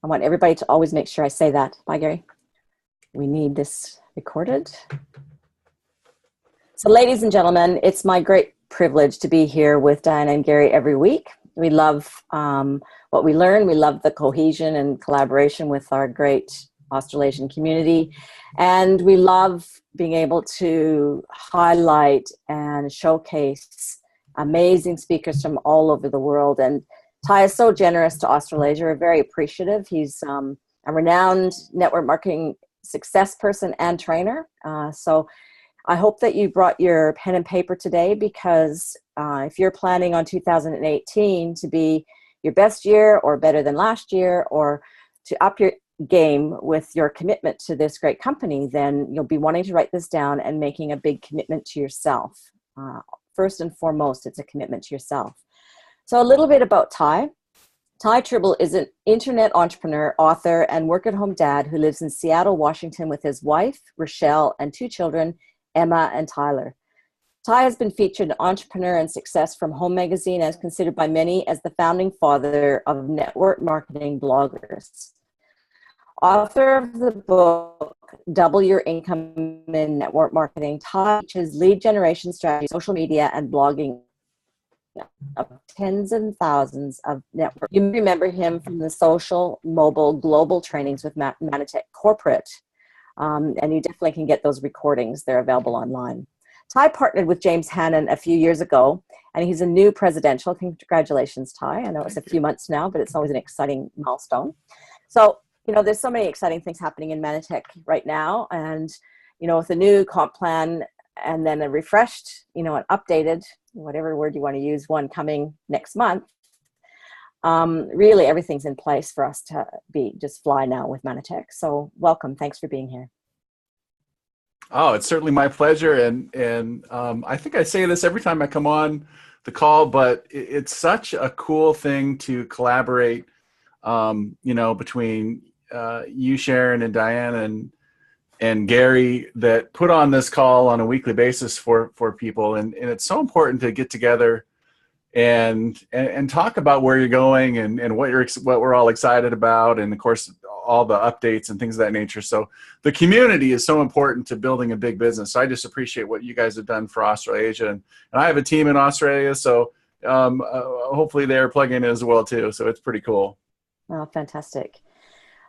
I want everybody to always make sure I say that. Bye, Gary. We need this recorded. So ladies and gentlemen, it's my great privilege to be here with Diana and Gary every week. We love what we learn. We love the cohesion and collaboration with our great Australasian community. And we love being able to highlight and showcase amazing speakers from all over the world. And Ty is so generous to Australasia. We're very appreciative. He's a renowned network marketing success person and trainer. So I hope that you brought your pen and paper today, because if you're planning on 2018 to be your best year or better than last year, or to up your game with your commitment to this great company, then you'll be wanting to write this down and making a big commitment to yourself. First and foremost, it's a commitment to yourself. So a little bit about Ty. Ty Tribble is an internet entrepreneur, author, and work-at-home dad who lives in Seattle, Washington with his wife, Rochelle, and 2 children, Emma and Tyler. Ty has been featured in Entrepreneur and Success from Home Magazine and is considered by many as the founding father of network marketing bloggers. Author of the book, Double Your Income in Network Marketing, Ty teaches lead generation strategy, social media, and blogging of tens and thousands of network. You remember him from the social, mobile, global trainings with Manatech Corporate. And you definitely can get those recordings. They're available online. Ty partnered with James Hannon a few years ago, and he's a new presidential. Congratulations, Ty. I know it's a few months now, but it's always an exciting milestone. So, you know, there's so many exciting things happening in Manatech right now. And, you know, with a new comp plan and then a refreshed, you know, an updated, whatever word you want to use, one coming next month, really everything's in place for us to just fly now with Manatech. So welcome. Thanks for being here. Oh, it's certainly my pleasure. And I think I say this every time I come on the call, but it's such a cool thing to collaborate, you know, between you, Sharon, and Diana and Gary, that put on this call on a weekly basis for people. And it's so important to get together and talk about where you're going and what we're all excited about. And of course, all the updates and things of that nature. So the community is so important to building a big business. So I just appreciate what you guys have done for Australasia. And I have a team in Australia, so hopefully they're plugging in as well too. So it's pretty cool. Oh, fantastic.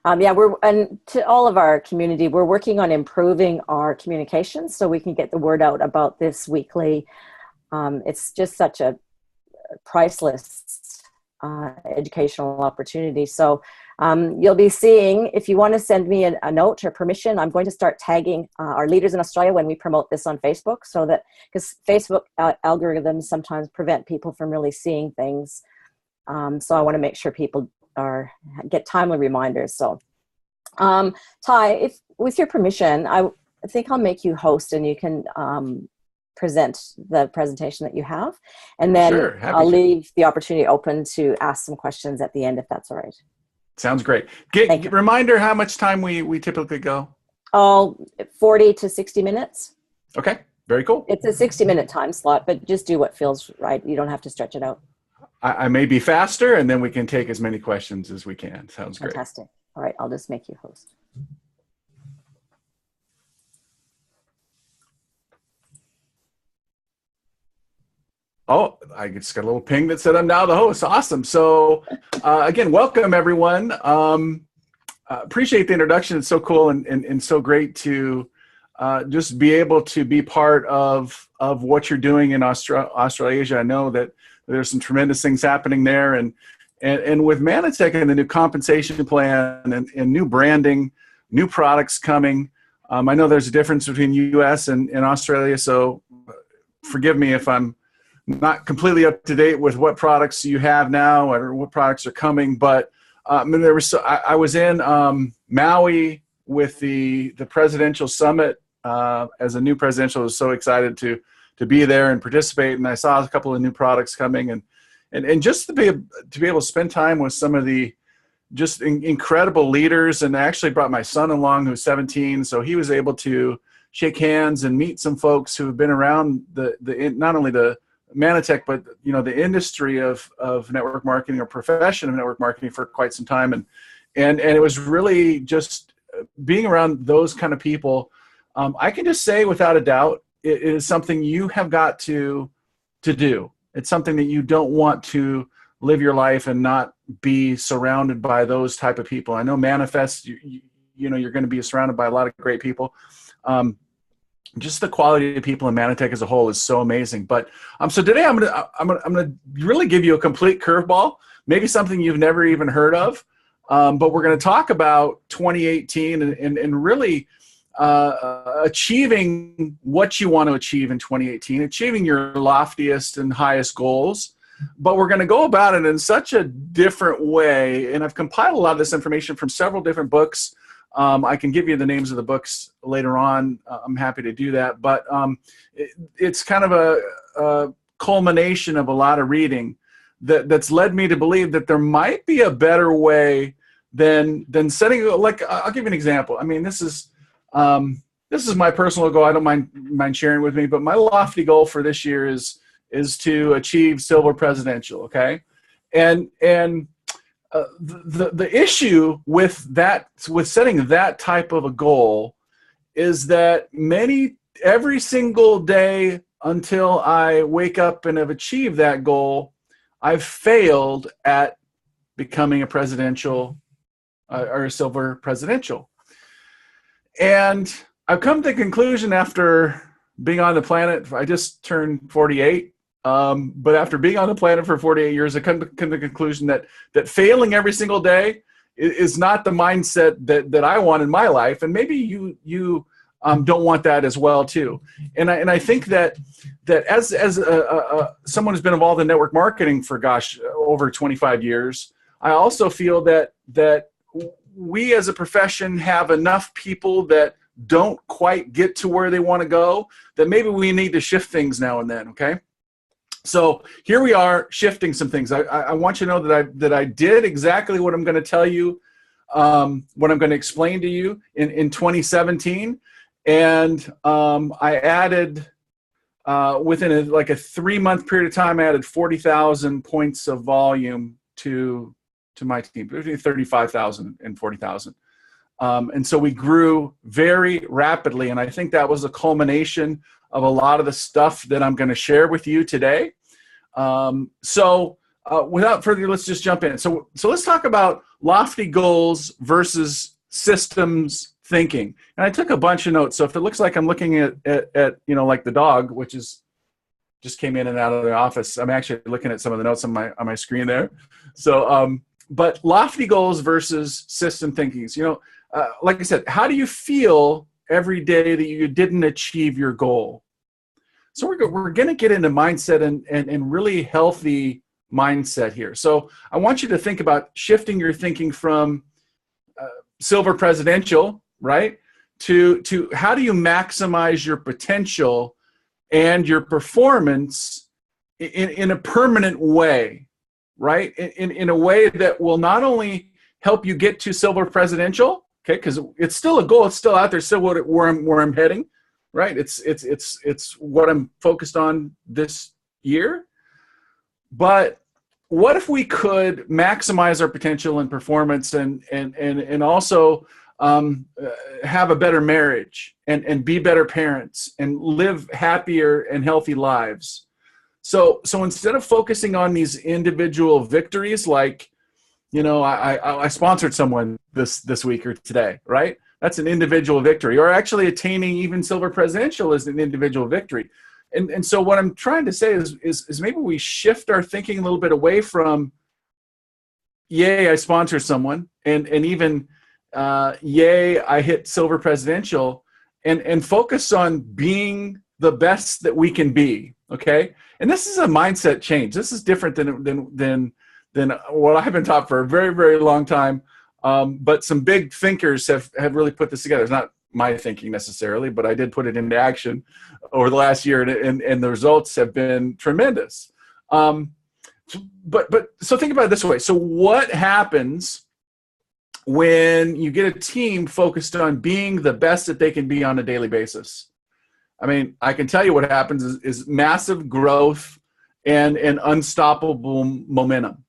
Yeah, and to all of our community, we're working on improving our communications so we can get the word out about this weekly. It's just such a priceless educational opportunity. So you'll be seeing, if you want to send me a note or permission, I'm going to start tagging our leaders in Australia when we promote this on Facebook, so that, because Facebook algorithms sometimes prevent people from really seeing things. So I want to make sure people get timely reminders. So Ty, with your permission, I think I'll make you host, and you can present the presentation that you have, and then sure, I'll leave the opportunity open to ask some questions at the end, if that's all right. Sounds great. Reminder how much time we typically go? Oh, 40 to 60 minutes. Okay, very cool. It's a 60-minute time slot, but just do what feels right. You don't have to stretch it out. I may be faster, and then we can take as many questions as we can. Sounds great. Fantastic. All right, I'll just make you host. Oh, I just got a little ping that said I'm now the host. Awesome. So again, welcome everyone. Appreciate the introduction. It's so cool and so great to just be able to be part of what you're doing in Australasia. I know that there's some tremendous things happening there, and with Manatech and the new compensation plan and new branding, new products coming. I know there's a difference between U.S. and Australia, so forgive me if I'm not completely up to date with what products you have now or what products are coming. But I was in Maui with the presidential summit as a new presidential. I was so excited to be there and participate, and I saw a couple of new products coming, and just to be able to spend time with some of the just incredible leaders. And I actually brought my son along, who's 17, so he was able to shake hands and meet some folks who have been around not only the Manatech, but the industry of network marketing or profession of network marketing for quite some time. And it was really just being around those kind of people. I can just say without a doubt, it is something you have got to do. It's something that you don't want to live your life and not be surrounded by those type of people. I know Manifest, you know, you're going to be surrounded by a lot of great people. Just the quality of people in Manatech as a whole is so amazing. But so today I'm gonna really give you a complete curveball, maybe something you've never even heard of. But we're going to talk about 2018 and really achieving what you want to achieve in 2018, achieving your loftiest and highest goals. But we're going to go about it in such a different way. And I've compiled a lot of this information from several different books. I can give you the names of the books later on. I'm happy to do that. But it's kind of a culmination of a lot of reading that's led me to believe that there might be a better way than setting, like, I'll give you an example. I mean, this is my personal goal. I don't mind sharing with me, but my lofty goal for this year is to achieve silver presidential. Okay. And the issue with setting that type of a goal is that every single day until I wake up and have achieved that goal, I've failed at becoming a presidential or a silver presidential. And I've come to the conclusion after being on the planet, I just turned 48. But after being on the planet for 48 years, I come to the conclusion that failing every single day is not the mindset that I want in my life. And maybe you don't want that as well too. And I think that as someone who's been involved in network marketing for over 25 years, I also feel that we as a profession have enough people that don't quite get to where they want to go, that maybe we need to shift things now and then. Okay. So here we are shifting some things. I want you to know that I did exactly what I'm going to tell you, what I'm going to explain to you in 2017. And I added, within a 3-month period of time, I added 40,000 points of volume to my team, between 35,000 and 40,000. And so we grew very rapidly. And I think that was a culmination of a lot of the stuff that I'm going to share with you today. So without further ado, let's just jump in. So let's talk about lofty goals versus systems thinking. And I took a bunch of notes. So if it looks like I'm looking at like the dog, which is just came in and out of the office, I'm actually looking at some of the notes on my screen there. So, but lofty goals versus system thinking. So, like I said, how do you feel every day that you didn't achieve your goal? So we're going to get into mindset and really healthy mindset here. So I want you to think about shifting your thinking from silver presidential, right, to how do you maximize your potential and your performance in a permanent way, right? In a way that will not only help you get to silver presidential, okay, because it's still a goal, it's still out there, still where I'm heading, right? It's what I'm focused on this year. But what if we could maximize our potential and performance and also have a better marriage and be better parents and live happier and healthy lives? So instead of focusing on these individual victories, like, I sponsored someone this week or today, right? That's an individual victory. Or actually attaining even silver presidential is an individual victory. And so what I'm trying to say is maybe we shift our thinking a little bit away from, yay, I sponsor someone, and even yay, I hit silver presidential, and focus on being the best that we can be. Okay. And this is a mindset change. This is different than what I've been taught for a very, very long time. But some big thinkers have really put this together. It's not my thinking necessarily, but I did put it into action over the last year, and the results have been tremendous. But so think about it this way. So what happens when you get a team focused on being the best that they can be on a daily basis? I mean, I can tell you what happens is massive growth and unstoppable momentum.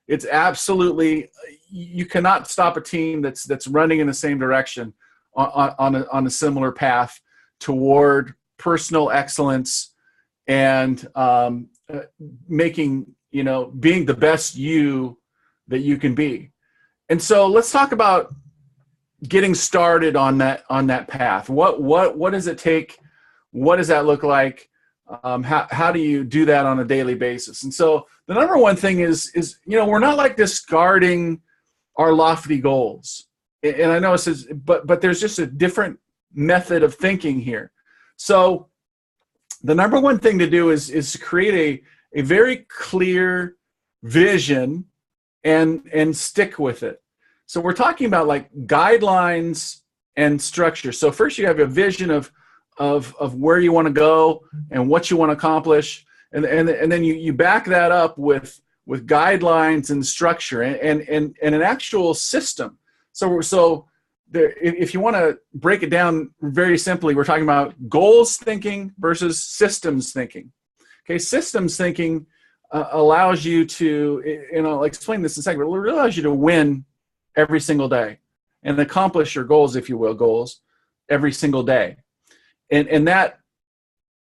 It's absolutely, you cannot stop a team that's running in the same direction on a similar path toward personal excellence and making, being the best you that you can be. And so let's talk about getting started on that path. What does it take? What does that look like? How do you do that on a daily basis? And so the number one thing is we're not like discarding our lofty goals. And I know it says, but there's just a different method of thinking here. So the number one thing to do is to create a very clear vision and stick with it. So we're talking about like guidelines and structure. So first you have a vision of where you want to go and what you want to accomplish, and then you back that up with guidelines and structure and an actual system. So there, if you want to break it down very simply, we're talking about goals thinking versus systems thinking. Okay, systems thinking allows you to, I'll explain this in a second, but it allows you to win every single day and accomplish your goals, if you will, goals every single day. And that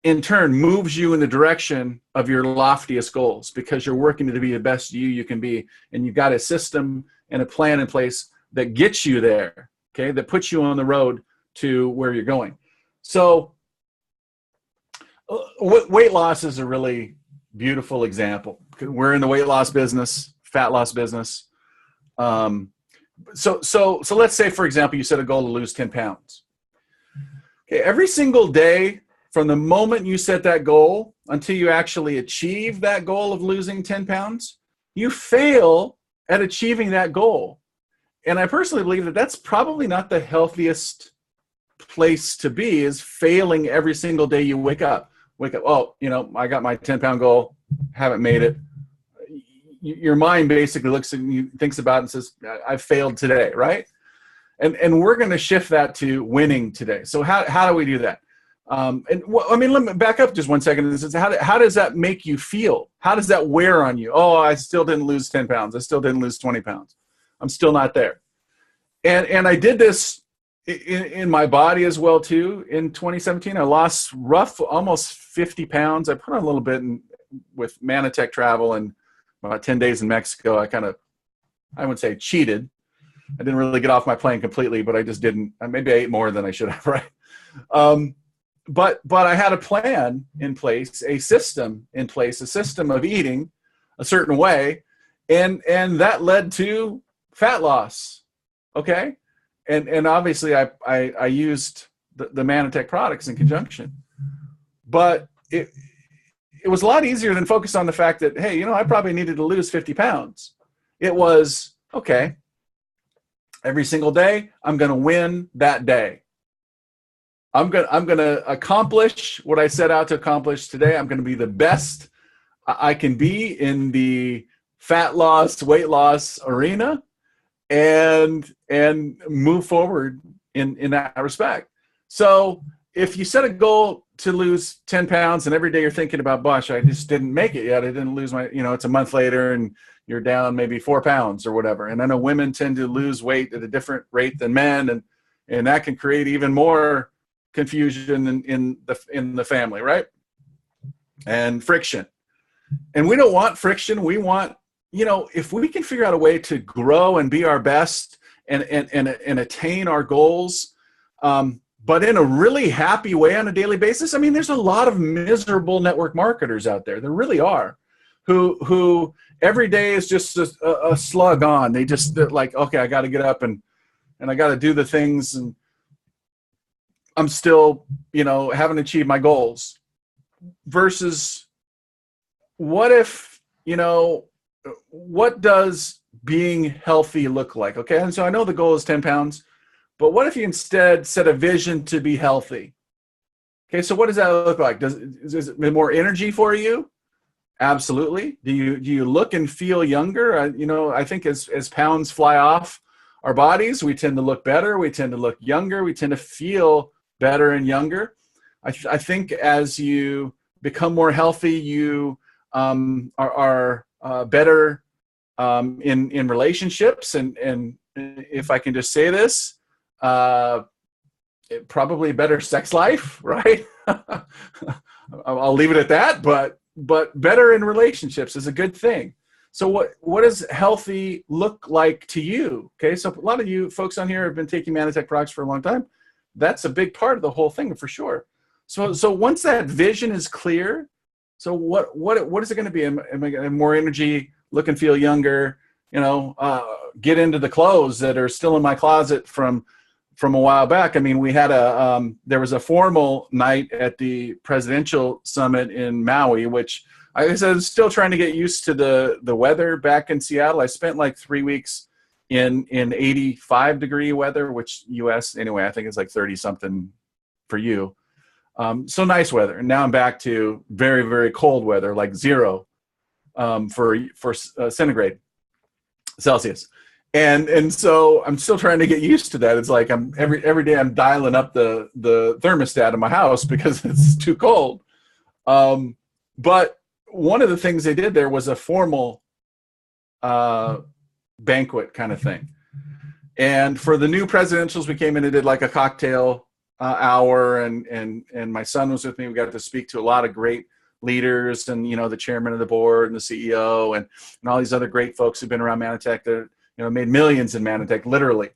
in turn moves you in the direction of your loftiest goals because you're working to be the best you can be. And you've got a system and a plan in place that gets you there, okay, that puts you on the road to where you're going. So weight loss is a really beautiful example. We're in the weight loss business, fat loss business. So let's say, for example, you set a goal to lose 10 pounds. Okay, every single day from the moment you set that goal until you actually achieve that goal of losing 10 pounds, you fail at achieving that goal. And I personally believe that that's probably not the healthiest place to be, is failing every single day you wake up. Oh, I got my 10-pound goal, haven't made it. Your mind basically looks at you, thinks about it and says, I failed today, right? And we're going to shift that to winning today. So how do we do that? Let me back up just 1 second. How does that make you feel? How does that wear on you? Oh, I still didn't lose 10 pounds. I still didn't lose 20 pounds. I'm still not there. And I did this in my body as well too. In 2017, I lost almost 50 pounds. I put on a little bit with Manatech Travel and about 10 days in Mexico. I would say cheated. I didn't really get off my plane completely, but I just didn't. Maybe I ate more than I should have, right? But I had a plan in place, a system in place, a system of eating a certain way, and that led to fat loss. Okay, and obviously I used the Manatech products in conjunction, but it was a lot easier than focus on the fact that, hey, I probably needed to lose 50 pounds. It was, okay, every single day I'm going to win that day. I'm going to accomplish what I set out to accomplish today. I'm going to be the best I can be in the fat loss, weight loss arena, and move forward in that respect. So if you set a goal to lose 10 pounds and every day you're thinking about, gosh, I just didn't make it yet. I didn't lose my, it's a month later and you're down maybe 4 pounds or whatever. And I know women tend to lose weight at a different rate than men. And that can create even more confusion in the family, right? And friction. And we don't want friction. We want, if we can figure out a way to grow and be our best and attain our goals, but in a really happy way on a daily basis. I mean, there's a lot of miserable network marketers out there. There really are, who every day is just a slug on. They're like, okay, I got to get up and I got to do the things, and I'm still, haven't achieved my goals. Versus, what if, what does being healthy look like? Okay, and so I know the goal is 10 pounds, but what if you instead set a vision to be healthy? Okay, so what does that look like? Is it more energy for you? Absolutely. Do you look and feel younger? I think as pounds fly off our bodies, we tend to look better. We tend to look younger. We tend to feel better and younger. I think as you become more healthy, you are better in relationships, and if I can just say this, probably a better sex life, right? I'll leave it at that, but better in relationships is a good thing. So what does healthy look like to you? Okay, so a lot of you folks on here have been taking Manatech products for a long time. That's a big part of the whole thing for sure. So once that vision is clear, so what is it going to be? Am I going to have more energy, look and feel younger? Get into the clothes that are still in my closet from a while back. I mean, we had there was a formal night at the presidential summit in Maui, which I was still trying to get used to the weather back in Seattle. I spent like 3 weeks in 85-degree weather, which US anyway, I think it's like 30 something for you. So nice weather. And now I'm back to very, very cold weather, like 0 for centigrade Celsius. And so I'm still trying to get used to that. It's like every day I'm dialing up the thermostat in my house because it's too cold. But one of the things they did there was a formal banquet kind of thing. And for the new presidentials, we came in and did like a cocktail hour, and my son was with me. We got to speak to a lot of great leaders, and the chairman of the board and the CEO and all these other great folks who've been around Manatech that made millions in Manatech, literally.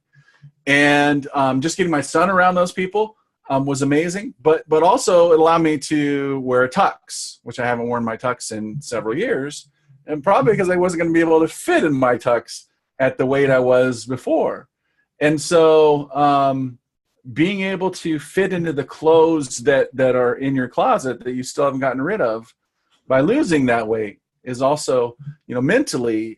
And just getting my son around those people was amazing. But also it allowed me to wear a tux, which I haven't worn my tux in several years, and probably because I wasn't going to be able to fit in my tux at the weight I was before. And so being able to fit into the clothes that are in your closet that you still haven't gotten rid of by losing that weight is also, mentally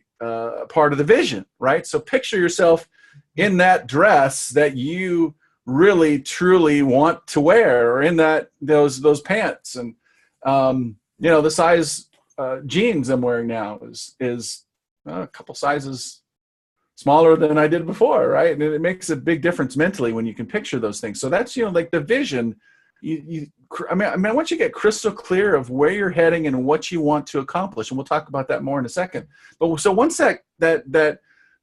part of the vision, right? So picture yourself in that dress that you really truly want to wear, or in those pants, and the size jeans I'm wearing now is a couple sizes smaller than I did before, right? And it makes a big difference mentally when you can picture those things. So that's like the vision. I mean, once you get crystal clear of where you're heading and what you want to accomplish, and we'll talk about that more in a second. But so once that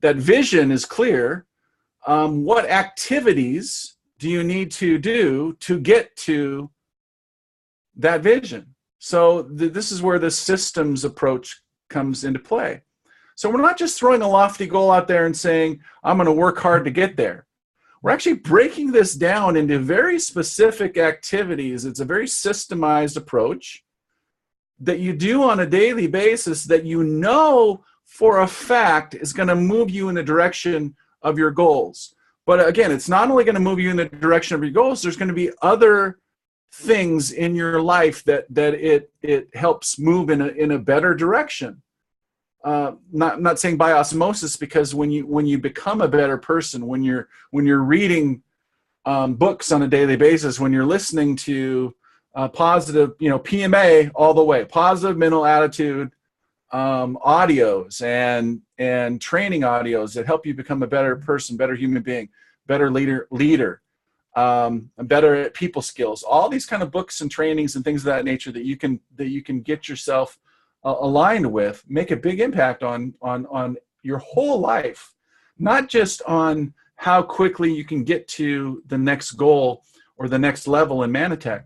vision is clear, what activities do you need to do to get to that vision? So this is where the systems approach comes into play. So we're not just throwing a lofty goal out there and saying, I'm going to work hard to get there. We're actually breaking this down into very specific activities. It's a very systemized approach that you do on a daily basis that for a fact is going to move you in the direction of your goals. But again, it's not only going to move you in the direction of your goals, there's going to be other things in your life that it helps move in a better direction. Not saying by osmosis, because when you become a better person, when you're reading books on a daily basis, when you're listening to positive, PMA all the way, positive mental attitude audios and training audios that help you become a better person, better human being, better leader, better at people skills, all these kind of books and trainings and things of that nature that you can get yourself aligned with, make a big impact on your whole life, not just on how quickly you can get to the next goal or the next level in Manatech.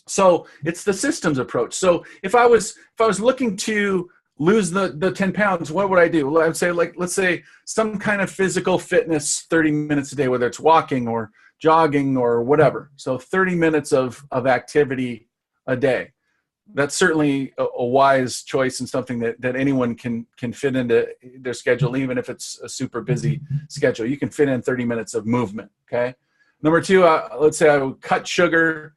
So it's the systems approach. So if I was looking to lose the 10 pounds, what would I do? Well, I would say, let's say some kind of physical fitness, 30 minutes a day, whether it's walking or jogging or whatever. So 30 minutes of activity a day. That's certainly a wise choice and something that anyone can fit into their schedule, even if it's a super busy schedule. You can fit in 30 minutes of movement, okay? Number two, let's say I would cut sugar,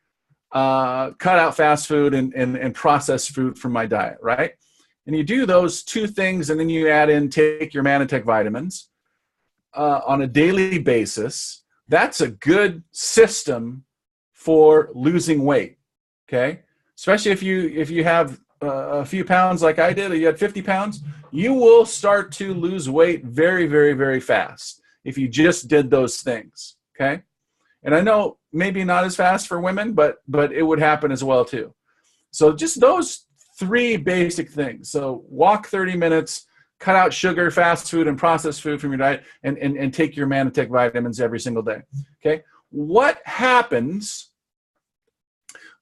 cut out fast food and processed food from my diet, right? And you do those two things, and then you take your Manatech vitamins on a daily basis. That's a good system for losing weight, okay? Especially if you have a few pounds like I did, or you had 50 pounds, you will start to lose weight very, very, very fast if you just did those things, okay? And I know maybe not as fast for women, but it would happen as well too. So just those three basic things. So walk 30 minutes, cut out sugar, fast food, and processed food from your diet, and take your Manitech vitamins every single day. Okay, what happens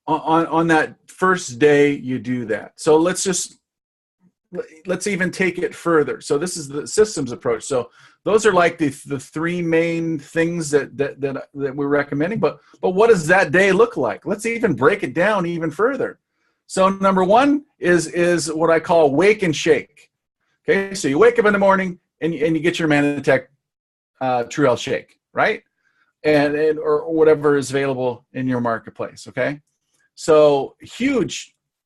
on that first day you do that? So let's even take it further. So this is the systems approach. So those are like the three main things that we're recommending. But what does that day look like? Let's even break it down even further. So number one is what I call wake and shake. Okay, so you wake up in the morning and you get your Manitech True Health Shake, right? And or whatever is available in your marketplace. Okay, so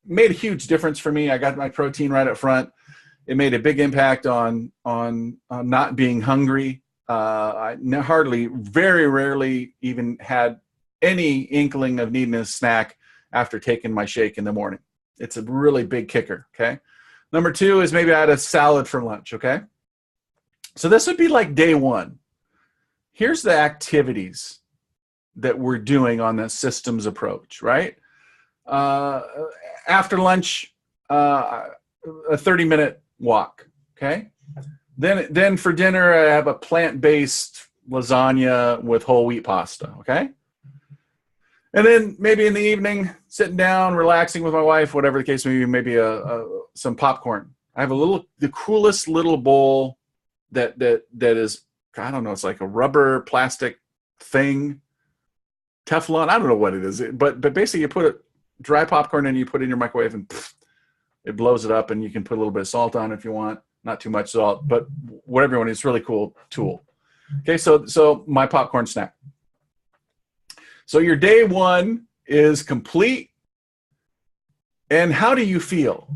made a huge difference for me. I got my protein right up front. It made a big impact on not being hungry. I very rarely even had any inkling of needing a snack after taking my shake in the morning. It's a really big kicker, okay? Number two is maybe I had a salad for lunch, okay? So this would be like day one. Here's the activities that we're doing on the systems approach, right? After lunch, a 30-minute walk, okay? Then for dinner, I have a plant-based lasagna with whole wheat pasta, okay? And then maybe in the evening, sitting down, relaxing with my wife, whatever the case may be, maybe some popcorn. I have the coolest little bowl that is, I don't know, it's like a rubber plastic thing, Teflon, I don't know what it is, but basically you put dry popcorn in, you put it in your microwave, and it blows it up, and you can put a little bit of salt on it if you want, not too much salt, but whatever you want. It's a really cool tool. Okay, so my popcorn snack. So your day one is complete. And how do you feel?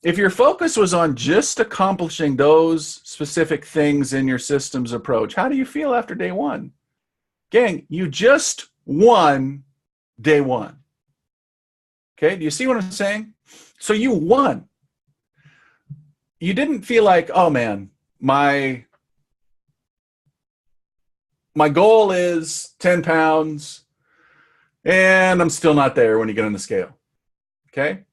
If your focus was on just accomplishing those specific things in your systems approach, how do you feel after day one? Gang, you just won day one. Okay, do you see what I'm saying? So you won. You didn't feel like, oh man, my goal is 10 pounds and I'm still not there when you get on the scale. Okay?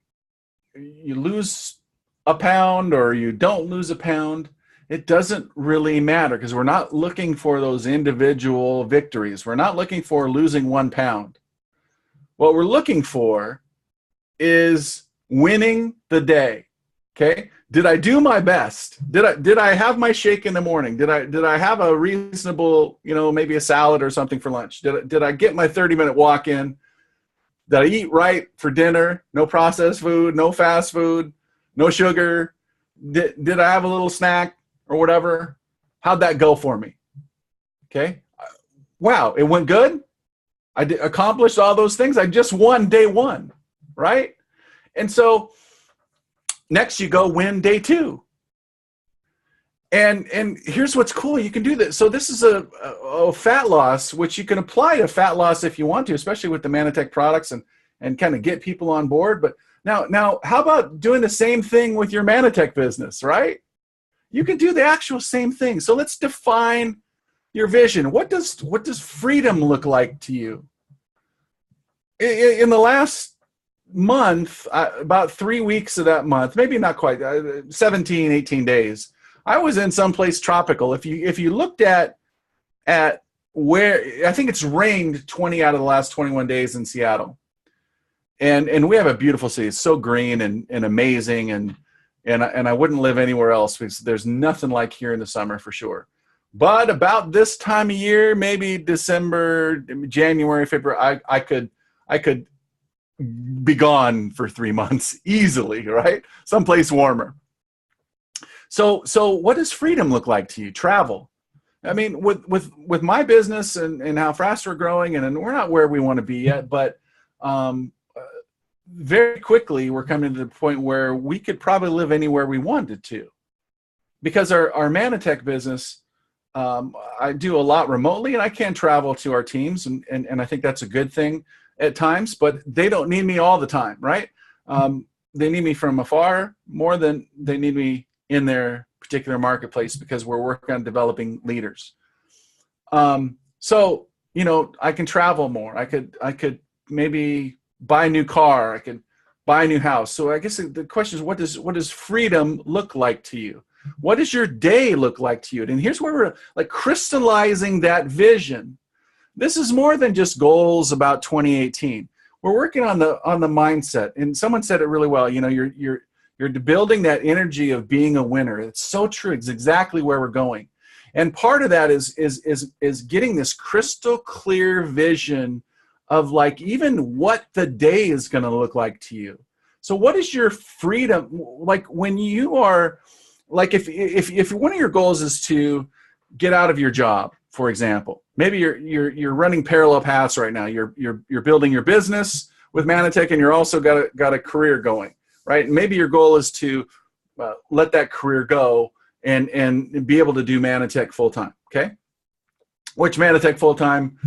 You lose a pound or you don't lose a pound, it doesn't really matter because we're not looking for those individual victories. We're not looking for losing 1 pound. What we're looking for is winning the day. Okay? Did I do my best? Did I have my shake in the morning? Did I have a reasonable, maybe a salad or something for lunch? Did I get my 30-minute walk in? Did I eat right for dinner? No processed food, no fast food, no sugar. Did I have a little snack or whatever? How'd that go for me? Okay. Wow, it went good. I accomplished all those things. I just won day one, right? And so next you go win day two. And here's what's cool. You can do this. So this is a fat loss, which you can apply to fat loss if you want to, especially with the Manitech products and kind of get people on board. But now how about doing the same thing with your Manitech business, right? You can do the actual same thing. So let's define your vision. What does freedom look like to you? In the last month, about 3 weeks of that month, maybe not quite, 17, 18 days, I was in someplace tropical. If you looked at where, I think it's rained 20 out of the last 21 days in Seattle. And we have a beautiful city. It's so green and amazing. And I wouldn't live anywhere else because there's nothing like here in the summer for sure. But about this time of year, maybe December, January, February, I could be gone for 3 months easily, right? Someplace warmer. So what does freedom look like to you? Travel. I mean, with my business and how fast we're growing, and we're not where we want to be yet, but very quickly we're coming to the point where we could probably live anywhere we wanted to. Because our Manitech business, I do a lot remotely, and I can travel to our teams, and I think that's a good thing at times, but they don't need me all the time, right? They need me from afar more than they need me in their particular marketplace because we're working on developing leaders. So, I can travel more. I could maybe buy a new car. I could buy a new house. So I guess the question is, what does freedom look like to you? What does your day look like to you? And here's where we're like crystallizing that vision. This is more than just goals about 2018. We're working on the mindset. And someone said it really well. You know, you're building that energy of being a winner. It's so true. It's exactly where we're going. And part of that is getting this crystal clear vision of like even what the day is going to look like to you. So what is your freedom like when you are like if one of your goals is to get out of your job, for example, maybe you're running parallel paths right now. You're building your business with Manatech, and you're also got a career going, right? And maybe your goal is to let that career go and be able to do Manatech full time. Okay, which Manatech full time,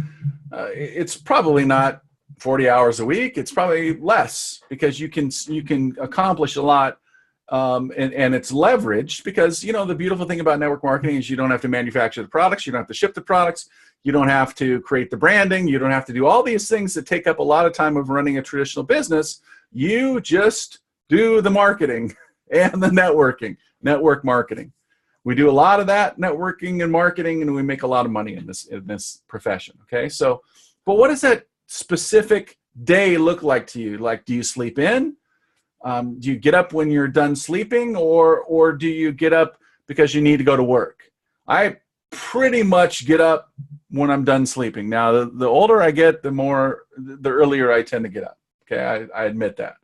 it's probably not 40 hours a week. It's probably less because you can accomplish a lot. And it's leveraged because, you know, the beautiful thing about network marketing is you don't have to manufacture the products. You don't have to ship the products. You don't have to create the branding. You don't have to do all these things that take up a lot of time of running a traditional business. You just do the marketing and the network marketing. We do a lot of that networking and marketing, and we make a lot of money in this profession. Okay. So, but what does that specific day look like to you? Like, do you sleep in? Do you get up when you're done sleeping, or do you get up because you need to go to work? I pretty much get up when I'm done sleeping. Now, the older I get, the earlier I tend to get up. Okay, I admit that.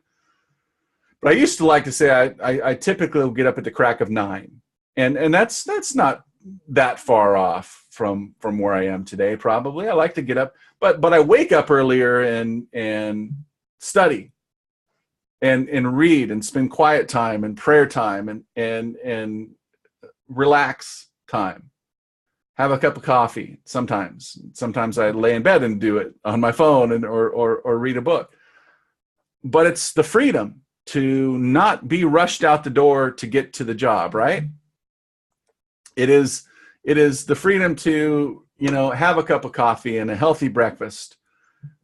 But I used to like to say I typically will get up at the crack of 9, and that's not that far off from where I am today. Probably I like to get up, but I wake up earlier and study. And read and spend quiet time and prayer time and relax time. Have a cup of coffee sometimes. Sometimes I lay in bed and do it on my phone or read a book. But it's the freedom to not be rushed out the door to get to the job, right? It is the freedom to, you know, have a cup of coffee and a healthy breakfast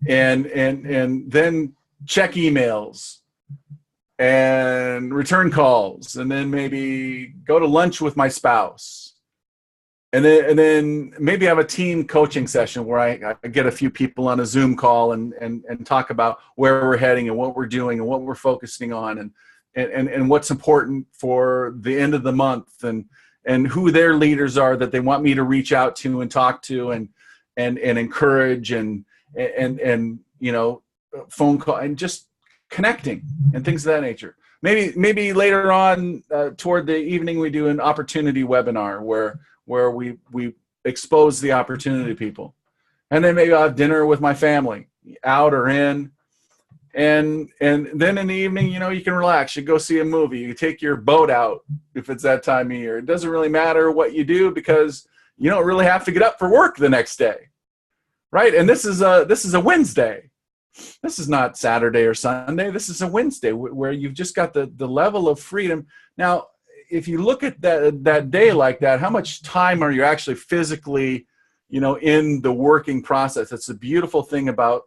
and then check emails and return calls, and then maybe go to lunch with my spouse, and then maybe have a team coaching session where I get a few people on a Zoom call and talk about where we're heading and what we're doing and what we're focusing on and what's important for the end of the month and who their leaders are that they want me to reach out to and talk to and encourage and you know, phone call and just connecting and things of that nature. Maybe later on toward the evening we do an opportunity webinar where we expose the opportunity to people, and then maybe I'll have dinner with my family, out or in, and then in the evening, you know, you can relax. You go see a movie. You take your boat out if it's that time of year. It doesn't really matter what you do because you don't really have to get up for work the next day, right? And this is a Wednesday. This is not Saturday or Sunday. This is a Wednesday where you've just got the level of freedom. Now, if you look at that day like that, how much time are you actually physically, you know, in the working process? That's the beautiful thing about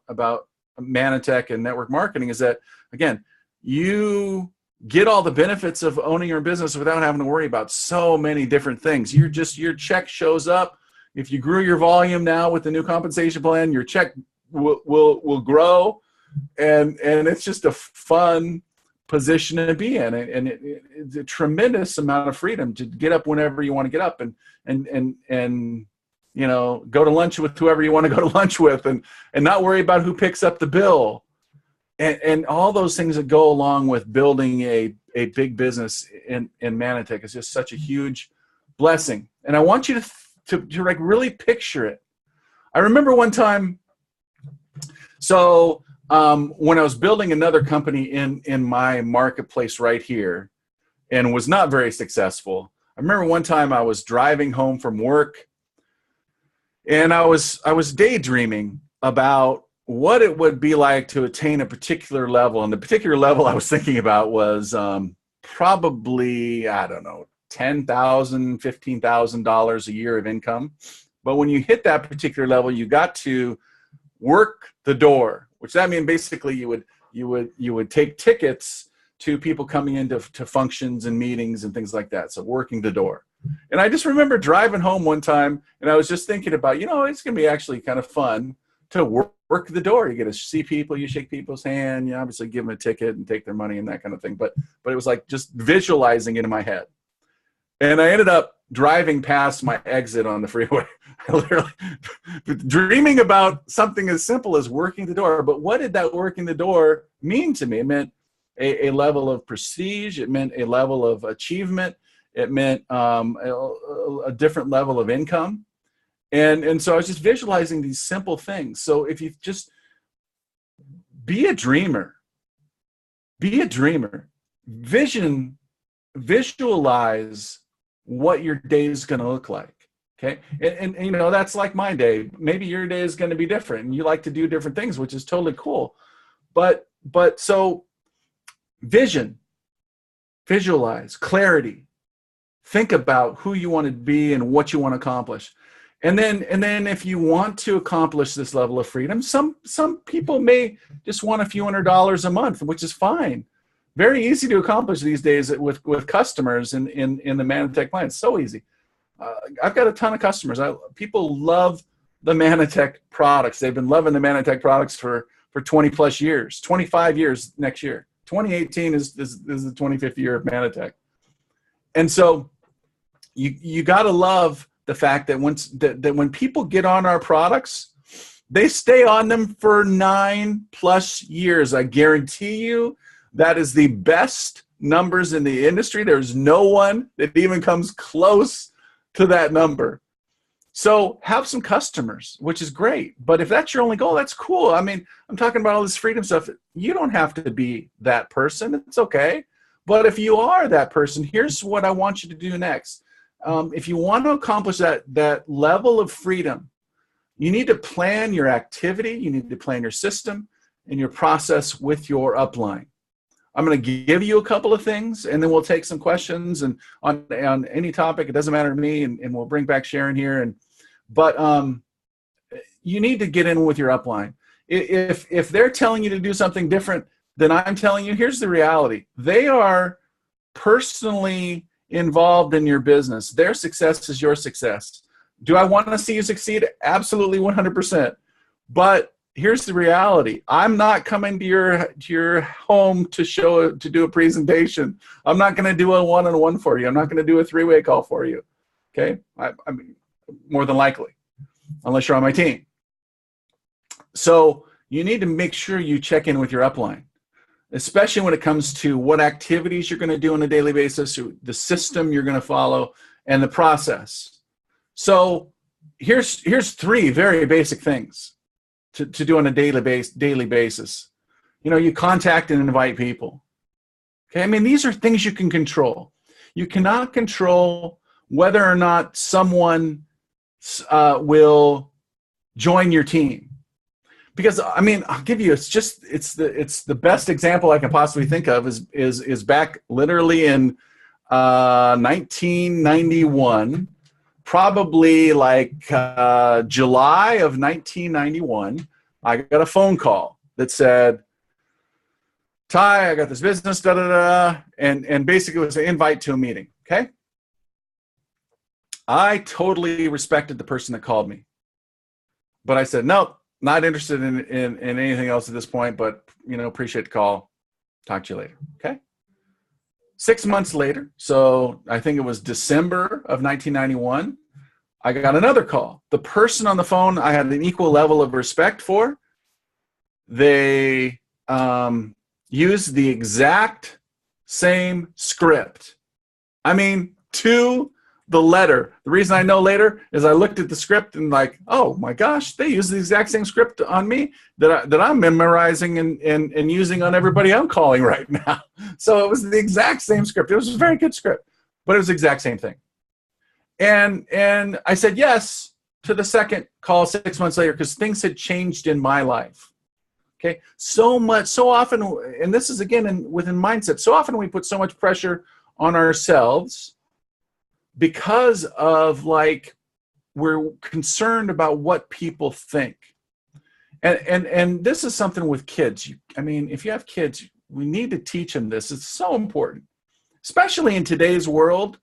Manatech and network marketing is that, again, you get all the benefits of owning your business without having to worry about so many different things. Your check shows up. If you grew your volume now with the new compensation plan, your check will grow, and it's just a fun position to be in, and it's a tremendous amount of freedom to get up whenever you want to get up and you know, go to lunch with whoever you want to go to lunch with, and not worry about who picks up the bill, and all those things that go along with building a big business in Manatech is just such a huge blessing. And I want you to like really picture it. I remember one time. So when I was building another company in my marketplace right here and was not very successful, I remember one time I was driving home from work and I was daydreaming about what it would be like to attain a particular level. And the particular level I was thinking about was probably, I don't know, $10,000, $15,000 a year of income. But when you hit that particular level, you got to work the door, which that means basically you would you would take tickets to people coming into functions and meetings and things like that. So working the door. And I just remember driving home one time, and I was just thinking about, it's going to be actually kind of fun to work the door. You get to see people, you shake people's hand, you obviously give them a ticket and take their money and that kind of thing. But it was like just visualizing it in my head. And I ended up driving past my exit on the freeway, literally dreaming about something as simple as working the door. But what did that working the door mean to me? It meant a level of prestige. It meant a level of achievement. It meant a different level of income. And so I was just visualizing these simple things. So if you just be a dreamer, visualize what your day is going to look like. Okay. And that's like my day. Maybe your day is going to be different and you like to do different things, which is totally cool. But so visualize, clarity, think about who you want to be and what you want to accomplish. And then if you want to accomplish this level of freedom, some people may just want a few $100s a month, which is fine. Very easy to accomplish these days with customers in the Manatech plan. It's so easy. I've got a ton of customers. People love the Manatech products. They've been loving the Manatech products for 20 plus years, 25 years next year. 2018 is the 25th year of Manatech. And so you got to love the fact that when people get on our products, they stay on them for 9+ years. I guarantee you that is the best numbers in the industry. There's no one that even comes close to that number. So have some customers, which is great. But if that's your only goal, that's cool. I mean, I'm talking about all this freedom stuff. You don't have to be that person. It's okay. But if you are that person, here's what I want you to do next. If you want to accomplish that level of freedom, you need to plan your activity, you need to plan your system and your process with your upline. I'm going to give you a couple of things, and then we'll take some questions and on any topic. It doesn't matter to me, and we'll bring back Sharon here. But you need to get in with your upline. If they're telling you to do something different than I'm telling you, here's the reality. They are personally involved in your business. Their success is your success. Do I want to see you succeed? Absolutely, 100%. But here's the reality. I'm not coming to your home to do a presentation. I'm not going to do a one-on-one for you. I'm not going to do a three-way call for you. Okay? I mean, more than likely, unless you're on my team. So you need to make sure you check in with your upline, especially when it comes to what activities you're going to do on a daily basis, the system you're going to follow, and the process. So here's 3 very basic things to do on a daily basis. You contact and invite people. Okay, I mean, these are things you can control. You cannot control whether or not someone will join your team. Because I mean, I'll give you, it's the best example I can possibly think of is back literally in 1991, probably like July of 1991. I got a phone call that said, "Ty, I got this business, da da da," and basically it was an invite to a meeting. Okay, I totally respected the person that called me, but I said nope. Not interested in anything else at this point, but, appreciate the call. Talk to you later. Okay. 6 months later, so I think it was December of 1991, I got another call. The person on the phone I had an equal level of respect for. They used the exact same script. I mean, to the letter. The reason I know later is I looked at the script and like, oh my gosh, they use the exact same script on me that I'm memorizing and using on everybody I'm calling right now. So it was the exact same script. It was a very good script, but it was the exact same thing. And I said yes to the second call 6 months later because things had changed in my life. Okay, so often, and this is again within mindset, so often we put so much pressure on ourselves because of we're concerned about what people think. And this is something with kids. I mean, if you have kids, we need to teach them this. It's so important, especially in today's world.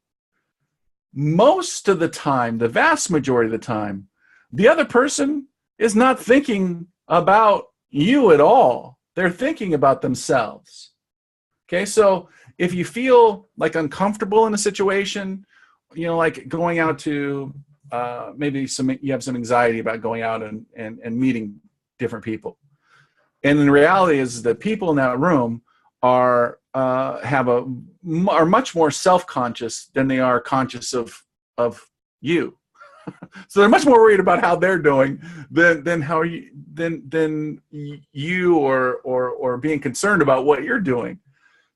Most of the time, the vast majority of the time, the other person is not thinking about you at all. They're thinking about themselves. Okay, so if you feel like uncomfortable in a situation, like going out to maybe you have some anxiety about going out and meeting different people. And the reality is that people in that room are much more self-conscious than they are conscious of you. So they're much more worried about how they're doing than you or being concerned about what you're doing.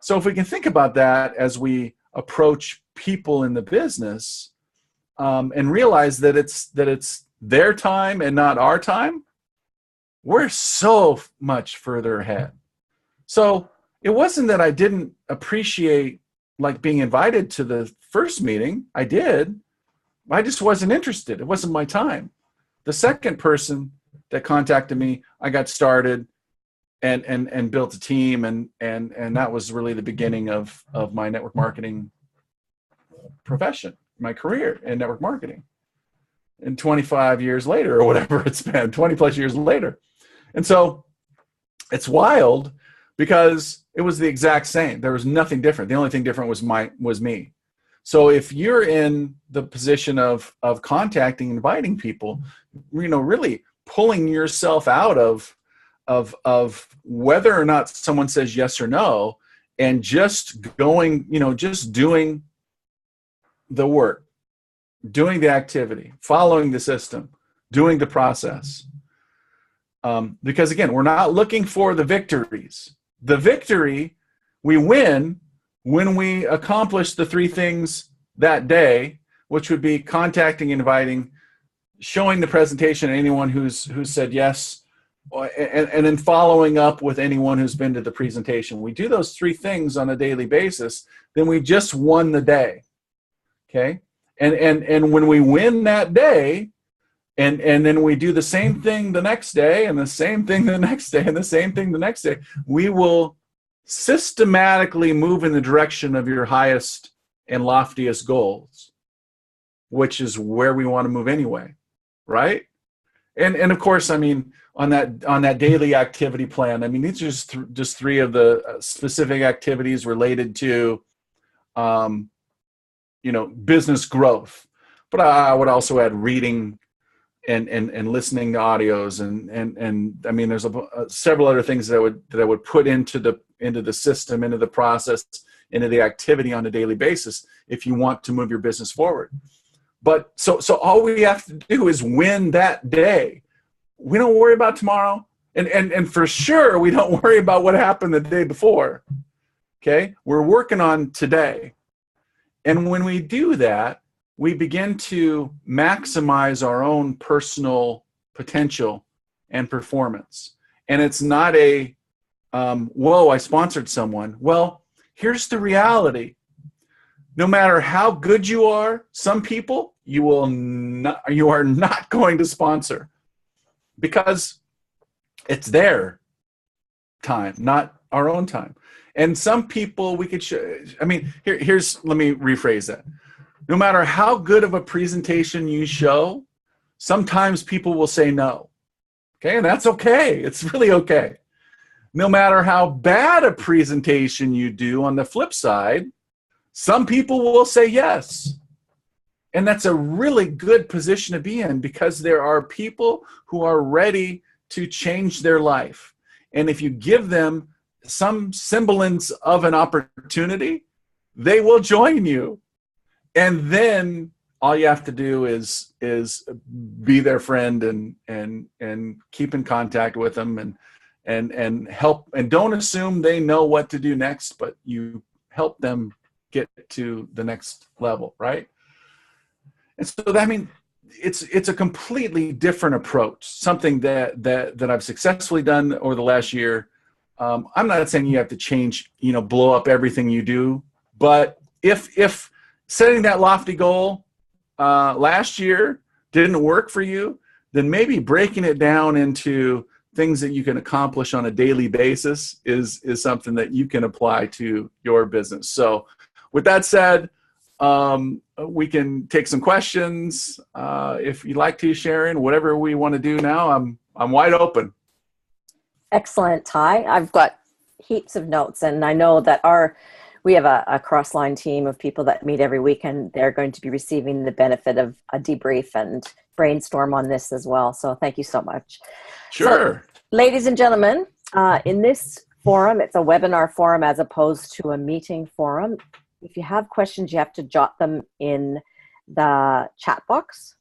So if we can think about that as we approach people in the business, and realize that it's their time and not our time, we're so much further ahead. So it wasn't that I didn't appreciate like being invited to the first meeting. I did. I just wasn't interested. It wasn't my time. The second person that contacted me, I got started and built a team, and that was really the beginning of my network marketing profession, my career in network marketing. And 25 years later, or whatever it's been, 20 plus years later. And so it's wild because it was the exact same. There was nothing different. The only thing different was me. So if you're in the position of contacting, inviting people, really pulling yourself out of whether or not someone says yes or no, and just going, just doing the work, doing the activity, following the system, doing the process. Because again, we're not looking for the victories. The victory we win when we accomplish the three things that day, which would be contacting, inviting, showing the presentation to anyone who's said yes, and then following up with anyone who's been to the presentation. We do those three things on a daily basis, then we just won the day. Okay? And when we win that day, and then we do the same thing the next day, and the same thing the next day, and the same thing the next day, we will systematically move in the direction of your highest and loftiest goals, which is where we want to move anyway, right? And of course, I mean, on that daily activity plan, I mean, these are just three of the specific activities related to business growth. But I would also add reading and listening to audios, and I mean, there's several other things that I would put into the system, into the process, into the activity on a daily basis if you want to move your business forward. But so all we have to do is win that day. We don't worry about tomorrow, and for sure we don't worry about what happened the day before. Okay, we're working on today, and when we do that, we begin to maximize our own personal potential and performance. And it's not a, whoa, I sponsored someone. Well, here's the reality. No matter how good you are, some people you are not going to sponsor because it's their time, not our own time. And some people we could let me rephrase that. No matter how good of a presentation you show, sometimes people will say no. Okay, and that's okay. It's really okay. No matter how bad a presentation you do, on the flip side, some people will say yes. And that's a really good position to be in because there are people who are ready to change their life. And if you give them some semblance of an opportunity, they will join you. And then all you have to do is be their friend and keep in contact with them and help, and don't assume they know what to do next, but you help them get to the next level, right? And so I mean, it's a completely different approach, something that I've successfully done over the last year. I'm not saying you have to change, blow up everything you do, but if setting that lofty goal last year didn't work for you, then maybe breaking it down into things that you can accomplish on a daily basis is something that you can apply to your business. So with that said, we can take some questions. If you'd like to, Sharon, whatever we want to do now, I'm wide open. Excellent, Ty. I've got heaps of notes, and I know that we have a cross-line team of people that meet every week, and they're going to be receiving the benefit of a debrief and brainstorm on this as well. So thank you so much. Sure. So, ladies and gentlemen, in this forum, it's a webinar forum as opposed to a meeting forum. If you have questions, you have to jot them in the chat box.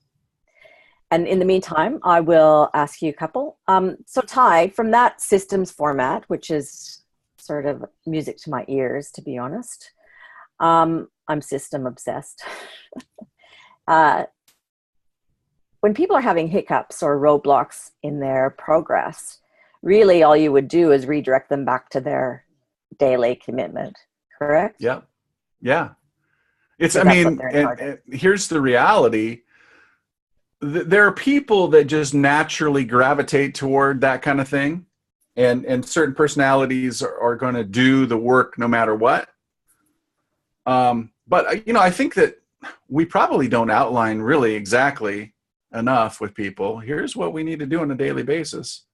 And in the meantime, I will ask you a couple. So Ty, from that systems format, which is sort of music to my ears, to be honest, I'm system obsessed. When people are having hiccups or roadblocks in their progress, really all you would do is redirect them back to their daily commitment, correct? Yeah. Yeah. It's, So I mean, and here's the reality. There are people that just naturally gravitate toward that kind of thing. And certain personalities are going to do the work no matter what. But, you know, I think that we probably don't outline really exactly enough with people. Here's what we need to do on a daily basis.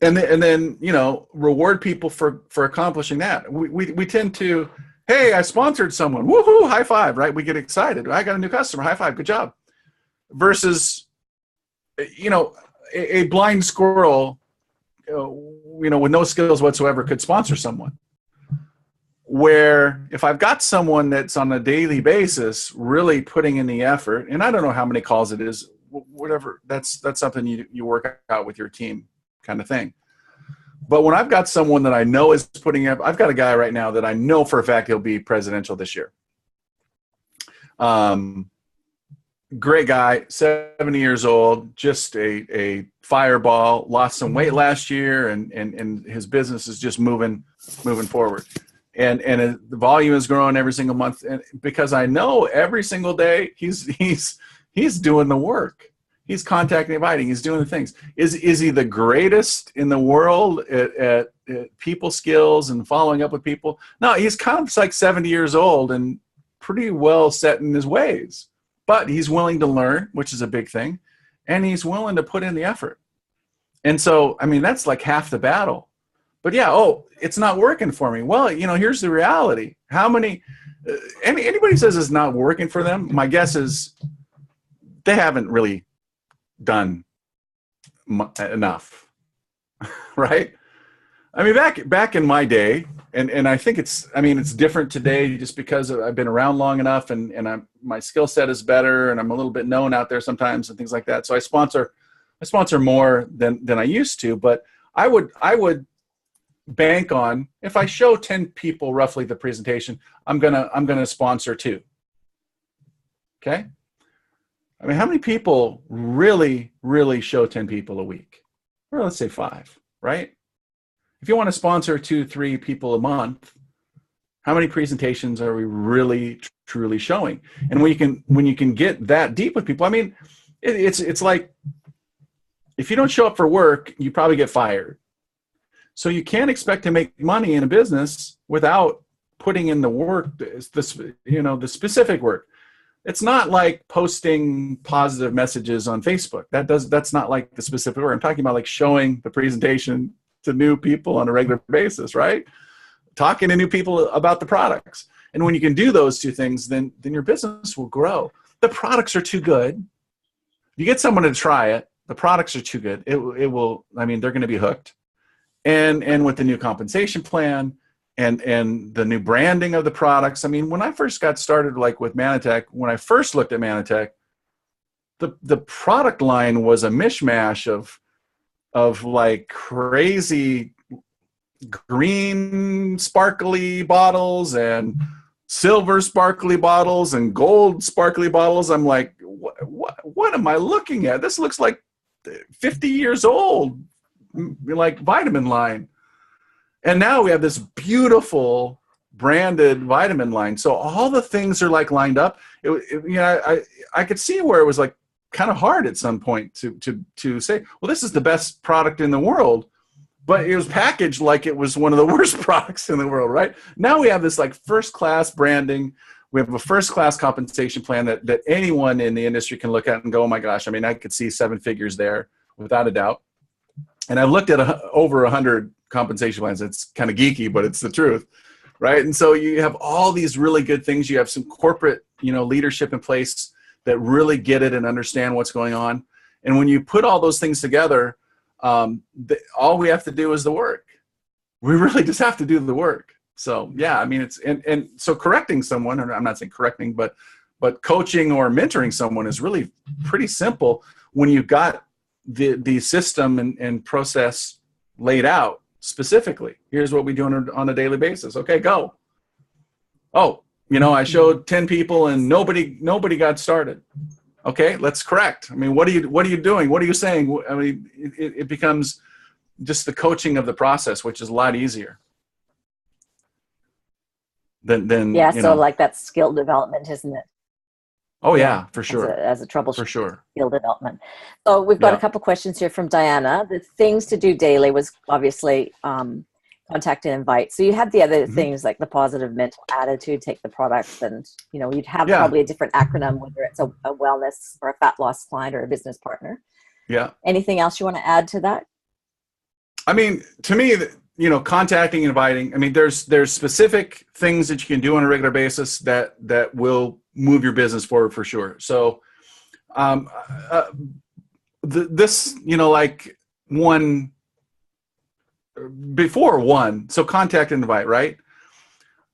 And then, you know, reward people for accomplishing that. We tend to, hey, I sponsored someone. Woohoo, high five, right? We get excited. I got a new customer. High five. Good job. Versus, you know, a blind squirrel, you know, with no skills whatsoever could sponsor someone. Where if I've got someone that's on a daily basis really putting in the effort, and I don't know how many calls it is, whatever, that's something you work out with your team kind of thing. But when I've got someone that I know is putting up, I've got a guy right now that I know for a fact he'll be presidential this year. Great guy, 70 years old, just a fireball, lost some weight last year, and his business is just moving forward. And the volume is growing every single month. And because I know every single day he's doing the work. He's contacting, inviting, he's doing the things. Is he the greatest in the world at people skills and following up with people? No, he's kind of like 70 years old and pretty well set in his ways. But he's willing to learn, which is a big thing, and he's willing to put in the effort. And so, I mean, that's like half the battle. But yeah, oh, it's not working for me. Well, you know, here's the reality. How many, anybody says it's not working for them, my guess is they haven't really done enough, right? I mean, back in my day, and I think it's different today just because I've been around long enough and my skill set is better and I'm a little bit known out there sometimes and things like that. So I sponsor more than I used to, but I would bank on, if I show 10 people roughly the presentation, I'm gonna sponsor 2. Okay? I mean, how many people really show 10 people a week? Or let's say 5, right? If you want to sponsor 2-3 people a month, how many presentations are we really truly showing? And when you can get that deep with people, I mean, it's like if you don't show up for work, you probably get fired. So you can't expect to make money in a business without putting in the work, the specific work. It's not like posting positive messages on Facebook. That's not like the specific work. I'm talking about like showing the presentation to new people on a regular basis, right? Talking to new people about the products. And when you can do those 2 things, then your business will grow. The products are too good. You get someone to try it, the products are too good. It will, I mean, they're going to be hooked. And with the new compensation plan and the new branding of the products. I mean, when I first got started, like with Manatech, when I first looked at Manatech, the product line was a mishmash of like crazy green sparkly bottles and silver sparkly bottles and gold sparkly bottles. I'm like, what am I looking at? This looks like 50 years old, like vitamin line. And now we have this beautiful branded vitamin line. So all the things are like lined up. I could see where it was like kind of hard at some point to say, well, this is the best product in the world, but it was packaged like it was one of the worst products in the world, right? Now we have this like first-class branding. We have a first-class compensation plan that anyone in the industry can look at and go, oh my gosh, I mean, I could see 7 figures there without a doubt. And I've looked at over 100 compensation plans. It's kind of geeky, but it's the truth, right? And so you have all these really good things. You have some corporate, leadership in place that really get it and understand what's going on. And when you put all those things together, all we have to do is the work. We really just have to do the work. So yeah, I mean, it's and so correcting someone, or I'm not saying correcting, but coaching or mentoring someone is really pretty simple when you've got the system and process laid out specifically. Here's what we do on a daily basis. Okay, go. Oh, I showed 10 people and nobody got started. Okay, let's correct. I mean, what are you doing? What are you saying? I mean, it becomes just the coaching of the process, which is a lot easier than yeah. So like that's skill development, isn't it? Oh yeah, for sure. As a troubleshooter, for sure. Skill development. So we've got a couple questions here from Diana. The things to do daily was obviously contact and invite. So you had the other things like the positive mental attitude, take the products, and you'd have probably a different acronym, whether it's a wellness or a fat loss client or a business partner. Yeah. Anything else you want to add to that? I mean, to me, contacting, inviting. I mean, there's specific things that you can do on a regular basis that will move your business forward for sure. So, this, like one. Before one, so contact and invite, right?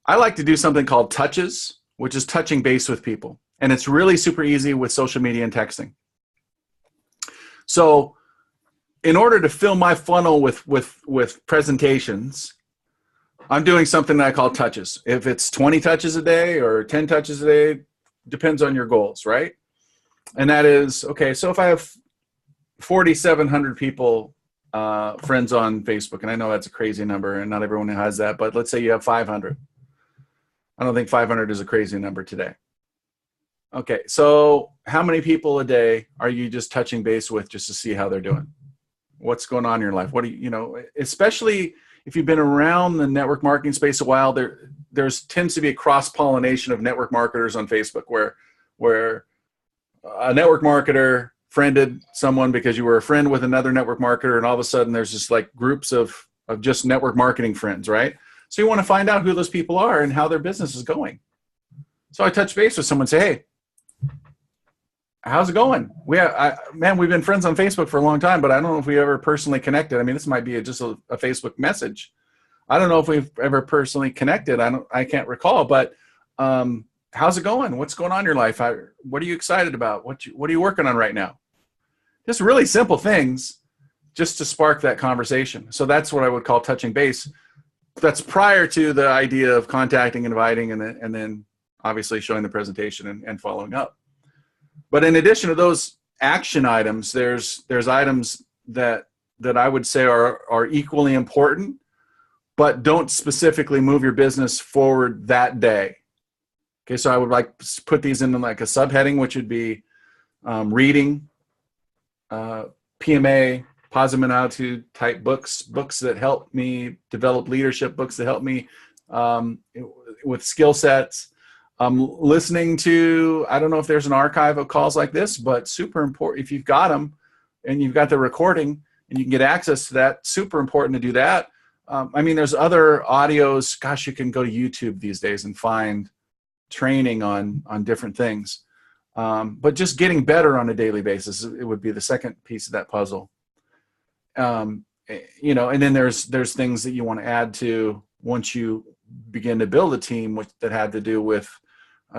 I like to do something called touches, which is touching base with people. And it's really super easy with social media and texting. So in order to fill my funnel with presentations, I'm doing something that I call touches. If it's 20 touches a day or 10 touches a day, depends on your goals, right? And that is, okay, so if I have 4,700 people friends on Facebook, and I know that's a crazy number and not everyone has that, but let's say you have 500. I don't think 500 is a crazy number today. Okay, so how many people a day are you just touching base with just to see how they're doing? What's going on in your life? What do especially if you've been around the network marketing space a while, there's tends to be a cross-pollination of network marketers on Facebook where a network marketer friended someone because you were a friend with another network marketer, and all of a sudden there's just like groups of just network marketing friends, right? So you want to find out who those people are and how their business is going. So I touch base with someone and say, hey, how's it going? We've been friends on Facebook for a long time, but I don't know if we ever personally connected. I mean, this might be just a Facebook message. I don't know if we've ever personally connected. I can't recall, but how's it going? What's going on in your life? What are you excited about? What are you working on right now? Just really simple things just to spark that conversation. So that's what I would call touching base. That's prior to the idea of contacting, inviting, and then obviously showing the presentation and following up. But in addition to those action items, there's items that I would say are equally important, but don't specifically move your business forward that day. Okay, so I would like put these into like a subheading, which would be reading, PMA, positive mental attitude type books that help me develop leadership, books that help me with skill sets. Listening to, I don't know if there's an archive of calls like this, but super important. If you've got them and you've got the recording and you can get access to that, super important to do that. I mean, there's other audios. Gosh, you can go to YouTube these days and find training on different things. But just getting better on a daily basis, it would be the second piece of that puzzle. And then there's things that you want to add to once you begin to build a team that had to do with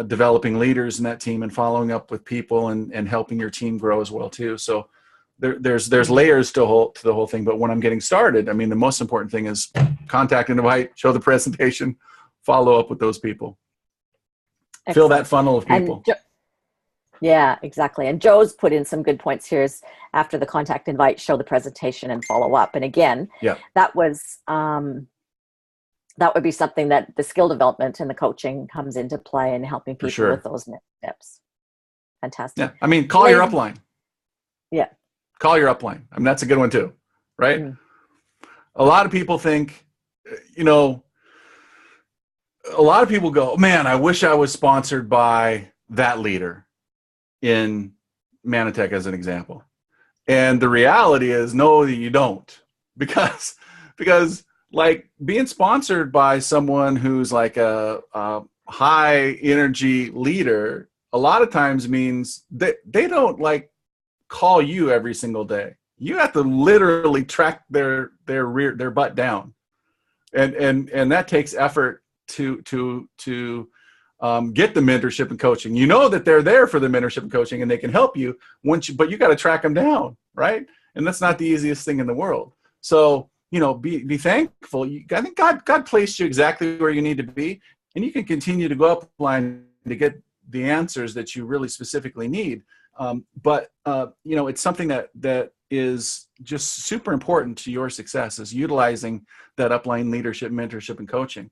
developing leaders in that team and following up with people and helping your team grow as well too. So there's layers to the whole thing. But when I'm getting started, I mean, the most important thing is contact and invite, show the presentation, follow up with those people. Excellent. Fill that funnel of people. Yeah, exactly. And Joe's put in some good points here. Is after the contact, invite, show the presentation, and follow up. And again, that was that would be something that the skill development and the coaching comes into play in helping people with those next steps. Fantastic. Yeah, I mean, call your upline. Call your upline. I mean, that's a good one too, right? Mm. A lot of people think, you know, a lot of people go, man, I wish I was sponsored by that leader in Manatech as an example. And the reality is, no, you don't, because like being sponsored by someone who's like a high energy leader, a lot of times means that they don't like call you every single day. You have to literally track their butt down, and that takes effort to get the mentorship and coaching. You know that they're there for the mentorship and coaching, and they can help you but you got to track them down, right? And that's not the easiest thing in the world. So, you know, be thankful. I think God placed you exactly where you need to be, and you can continue to go upline to get the answers that you really specifically need. But you know, it's something that is just super important to your success, is utilizing that upline leadership, mentorship, and coaching.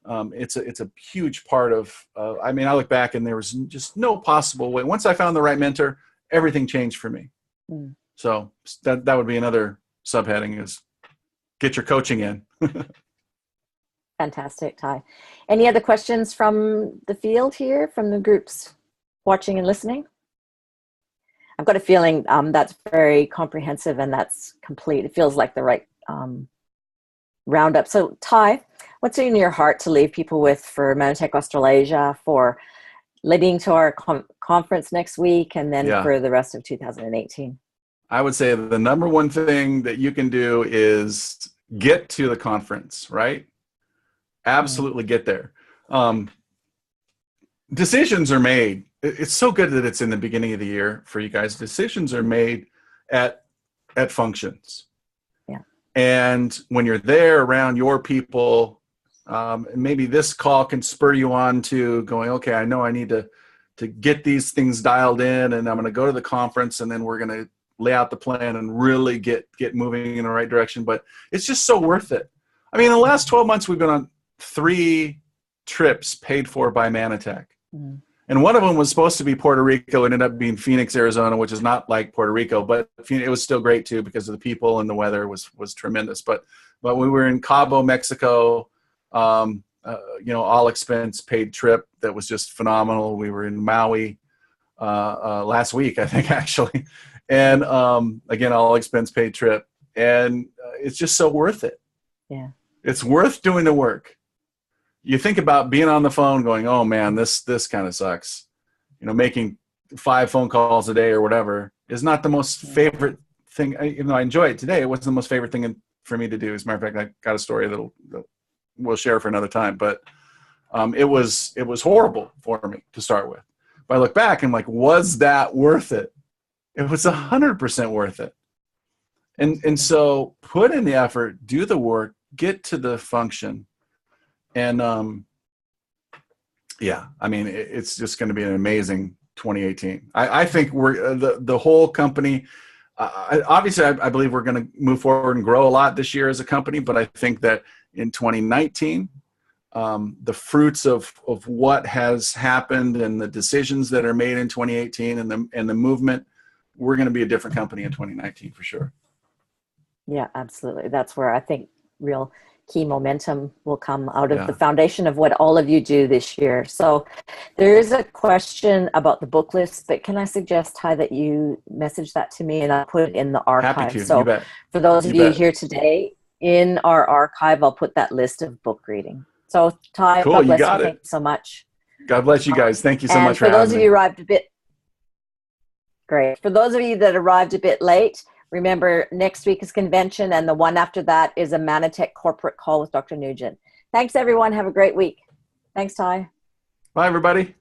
It's a huge part of, I mean, I look back and there was just no possible way. Once I found the right mentor, everything changed for me. Mm. So that would be another subheading, is get your coaching in. Fantastic, Ty. Any other questions from the field here, from the groups watching and listening? I've got a feeling that's very comprehensive and that's complete. It feels like the right roundup. So, Ty, what's in your heart to leave people with for Manatech Australasia, for leading to our conference next week, and then for the rest of 2018? I would say the number one thing that you can do is get to the conference, right? Absolutely get there. Decisions are made. It's so good that it's in the beginning of the year for you guys. Decisions are made at functions. Yeah. And when you're there around your people, maybe this call can spur you on to going, okay, I know I need to get these things dialed in, and I'm going to go to the conference, and then we're going to lay out the plan and really get moving in the right direction. But it's just so worth it. I mean, in the last 12 months, we've been on 3 trips paid for by Manatech. Mm-hmm. And one of them was supposed to be Puerto Rico. It ended up being Phoenix, Arizona, which is not like Puerto Rico, but it was still great too because of the people, and the weather was tremendous. But we were in Cabo, Mexico, you know, all expense paid trip that was just phenomenal. We were in Maui last week, I think, actually. And again, all expense paid trip. And it's just so worth it. Yeah. It's worth doing the work. You think about being on the phone going, oh man, this kind of sucks. You know, making 5 phone calls a day or whatever is not the most favorite thing. Even though I enjoy it today, it wasn't the most favorite thing for me to do. As a matter of fact, I got a story that we'll share for another time. But it was horrible for me to start with. But I look back and I'm like, was that worth it? It was 100% worth it. And so put in the effort, do the work, get to the function. And yeah, I mean, it's just going to be an amazing 2018. I think we're the whole company. Obviously, I believe we're going to move forward and grow a lot this year as a company. But I think that in 2019, the fruits of what has happened and the decisions that are made in 2018 and the movement, we're going to be a different company in 2019 for sure. Yeah, absolutely. That's where I think real key momentum will come out of the foundation of what all of you do this year. So there is a question about the book list, but can I suggest, Ty, that you message that to me and I'll put it in the archive. Happy to. So you bet. For those of you here today, in our archive, I'll put that list of book reading. So Ty, cool, God bless you. Got you. it. Thank you so much. God bless you guys. Thank you so much for having me. For those of you that arrived a bit late, remember, next week is convention, and the one after that is a Manatech corporate call with Dr. Nugent. Thanks, everyone. Have a great week. Thanks, Ty. Bye, everybody.